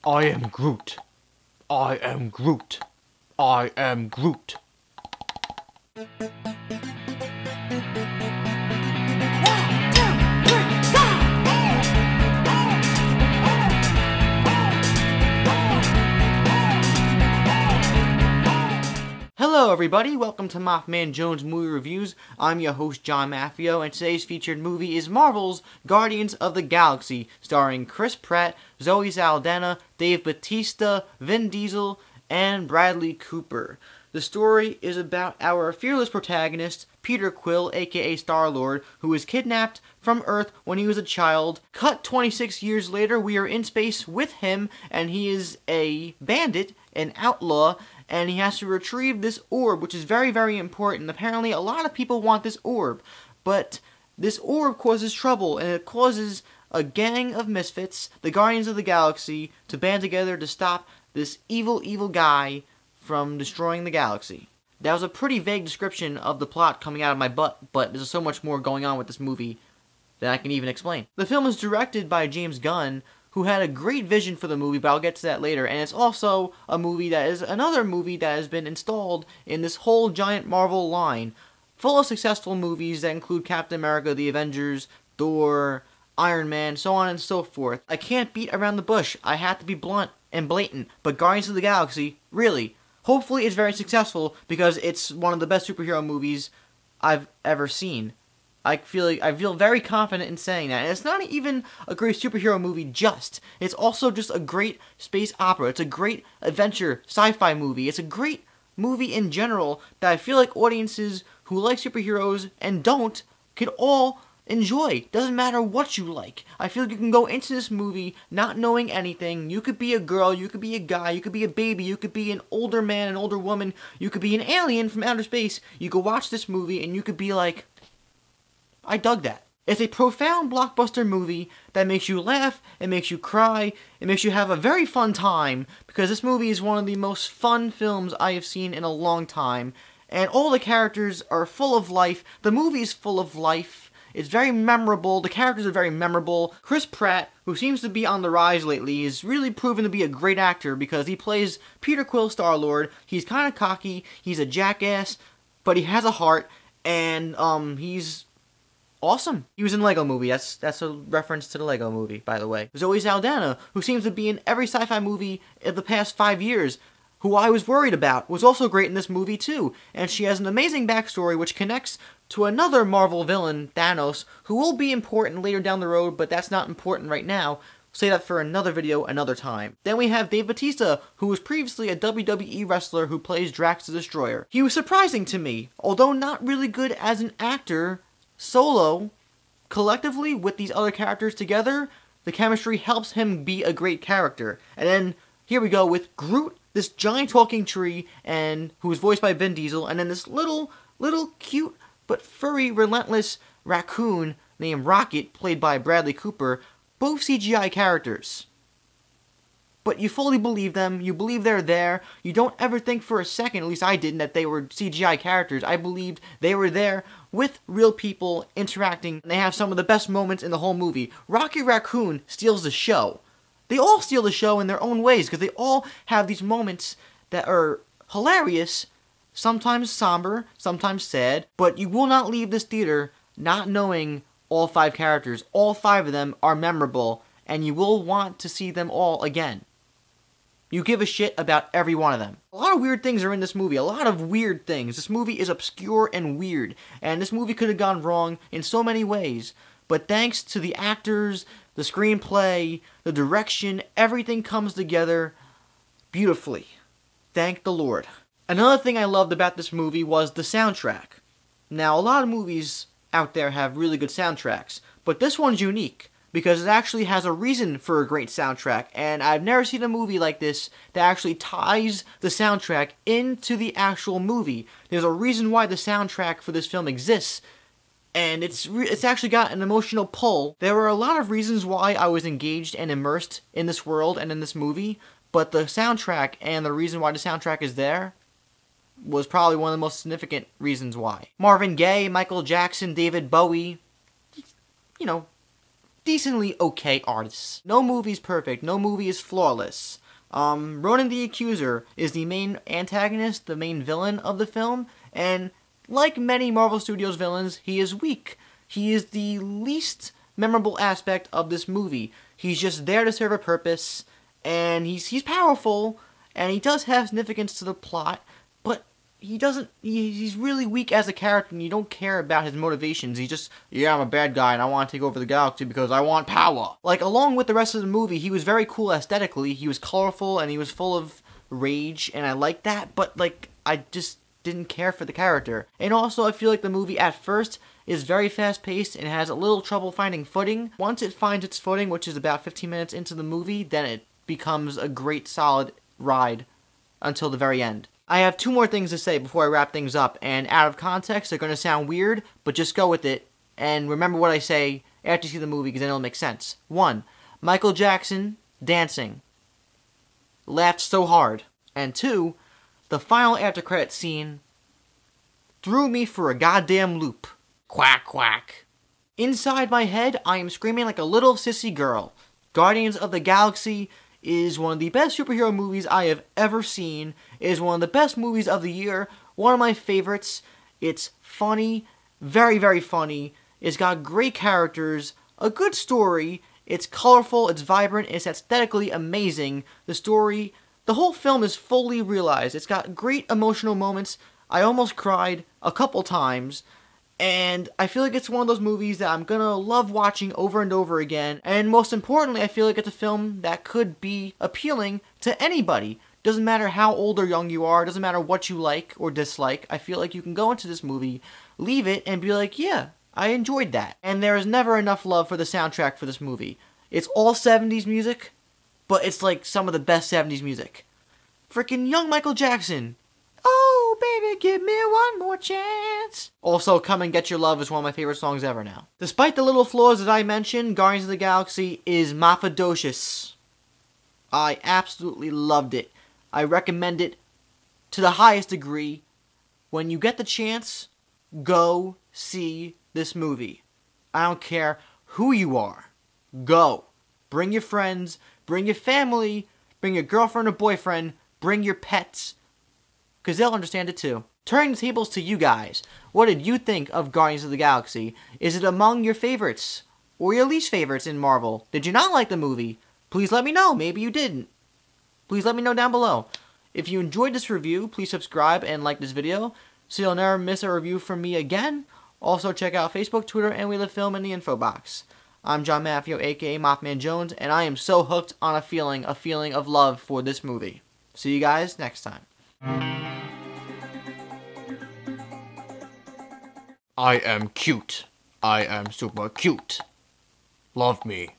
I am Groot. I am Groot. I am Groot. Hello everybody, welcome to MaffmanJones Movie Reviews. I'm your host John Maffio, and today's featured movie is Marvel's Guardians of the Galaxy, starring Chris Pratt, Zoe Saldana, Dave Bautista, Vin Diesel, and Bradley Cooper. The story is about our fearless protagonist, Peter Quill, aka Star-Lord, who was kidnapped from Earth when he was a child. Cut 26 years later, we are in space with him, and he is a bandit, an outlaw, and he has to retrieve this orb, which is very, very important. Apparently, a lot of people want this orb, but this orb causes trouble, and it causes a gang of misfits, the Guardians of the Galaxy, to band together to stop this evil, evil guy from destroying the galaxy. That was a pretty vague description of the plot coming out of my butt, but there's so much more going on with this movie than I can even explain. The film is directed by James Gunn, who had a great vision for the movie, but I'll get to that later. And it's also a movie that is another movie that has been installed in this whole giant Marvel line, full of successful movies that include Captain America, The Avengers, Thor, Iron Man, so on and so forth. I can't beat around the bush. I have to be blunt and blatant. But Guardians of the Galaxy, really, hopefully it's very successful because it's one of the best superhero movies I've ever seen. I feel very confident in saying that. And it's not even a great superhero movie just. It's also just a great space opera. It's a great adventure sci-fi movie. It's a great movie in general that I feel like audiences who like superheroes and don't could all enjoy. Doesn't matter what you like. I feel like you can go into this movie not knowing anything. You could be a girl, you could be a guy, you could be a baby, you could be an older man, an older woman, you could be an alien from outer space. You could watch this movie and you could be like, I dug that. It's a profound blockbuster movie that makes you laugh, it makes you cry, it makes you have a very fun time, because this movie is one of the most fun films I have seen in a long time, and all the characters are full of life. The movie is full of life. It's very memorable. The characters are very memorable. Chris Pratt, who seems to be on the rise lately, is really proven to be a great actor because he plays Peter Quill, Star-Lord. He's kind of cocky, he's a jackass, but he has a heart, and he's awesome. He was in Lego Movie. That's a reference to the Lego Movie, by the way. Zoe Saldana, who seems to be in every sci-fi movie of the past 5 years, who I was worried about, was also great in this movie too. And she has an amazing backstory which connects to another Marvel villain, Thanos, who will be important later down the road, but that's not important right now. Say that for another video, another time. Then we have Dave Bautista, who was previously a WWE wrestler who plays Drax the Destroyer. He was surprising to me, although not really good as an actor. Solo, collectively, with these other characters together, the chemistry helps him be a great character. And then, here we go with Groot, this giant talking tree, and who is voiced by Vin Diesel, and then this little cute, but furry, relentless raccoon named Rocket, played by Bradley Cooper, both CGI characters. But you fully believe them, you believe they're there, you don't ever think for a second, at least I didn't, that they were CGI characters. I believed they were there with real people interacting, and they have some of the best moments in the whole movie. Rocket Raccoon steals the show. They all steal the show in their own ways, because they all have these moments that are hilarious, sometimes somber, sometimes sad, but you will not leave this theater not knowing all 5 characters. All 5 of them are memorable, and you will want to see them all again. You give a shit about every one of them. A lot of weird things are in this movie. A lot of weird things. This movie is obscure and weird. And this movie could have gone wrong in so many ways. But thanks to the actors, the screenplay, the direction, everything comes together beautifully. Thank the Lord. Another thing I loved about this movie was the soundtrack. Now, a lot of movies out there have really good soundtracks. But this one's unique, because it actually has a reason for a great soundtrack, and I've never seen a movie like this that actually ties the soundtrack into the actual movie. There's a reason why the soundtrack for this film exists, and it's actually got an emotional pull. There were a lot of reasons why I was engaged and immersed in this world and in this movie, but the soundtrack and the reason why the soundtrack is there was probably one of the most significant reasons why. Marvin Gaye, Michael Jackson, David Bowie, you know, decently okay artists. No movie's perfect, no movie is flawless. Ronan the Accuser is the main antagonist, the main villain of the film, and like many Marvel Studios villains, he is weak. He is the least memorable aspect of this movie. He's just there to serve a purpose, and he's powerful, and he does have significance to the plot, but he's really weak as a character, and you don't care about his motivations. He's just, yeah, I'm a bad guy, and I want to take over the galaxy because I want power. Like, along with the rest of the movie, he was very cool aesthetically. He was colorful, and he was full of rage, and I liked that, but, like, I just didn't care for the character. And also, I feel like the movie, at first, is very fast-paced and has a little trouble finding footing. Once it finds its footing, which is about 15 minutes into the movie, then it becomes a great, solid ride until the very end. I have two more things to say before I wrap things up, and out of context, they're going to sound weird, but just go with it, and remember what I say after you see the movie, because then it'll make sense. 1. Michael Jackson, dancing. Laughed so hard. And 2, the final after-credit scene threw me for a goddamn loop. Quack, quack. Inside my head, I am screaming like a little sissy girl. Guardians of the Galaxy is one of the best superhero movies I have ever seen. It is one of the best movies of the year. One of my favorites. It's funny. Very, very funny. It's got great characters. A good story. It's colorful. It's vibrant. It's aesthetically amazing. The whole film is fully realized. It's got great emotional moments. I almost cried a couple times. And I feel like it's one of those movies that I'm gonna love watching over and over again. And most importantly, I feel like it's a film that could be appealing to anybody. Doesn't matter how old or young you are, doesn't matter what you like or dislike. I feel like you can go into this movie, leave it, and be like, yeah, I enjoyed that. And there is never enough love for the soundtrack for this movie. It's all 70s music, but it's like some of the best 70s music. Freaking young Michael Jackson. Oh, baby, give me one more chance. Also, Come and Get Your Love is one of my favorite songs ever now. Despite the little flaws that I mentioned, Guardians of the Galaxy is maffadocious. I absolutely loved it. I recommend it to the highest degree. When you get the chance, go see this movie. I don't care who you are. Go. Bring your friends, bring your family, bring your girlfriend or boyfriend, bring your pets, because they'll understand it too. Turning the tables to you guys. What did you think of Guardians of the Galaxy? Is it among your favorites or your least favorites in Marvel? Did you not like the movie? Please let me know. Maybe you didn't. Please let me know down below. If you enjoyed this review, please subscribe and like this video so you'll never miss a review from me again. Also, check out Facebook, Twitter, and We Live Film in the info box. I'm John Maffio, aka MaffmanJones, and I am so hooked on a feeling of love for this movie. See you guys next time. I am cute. I am super cute. Love me.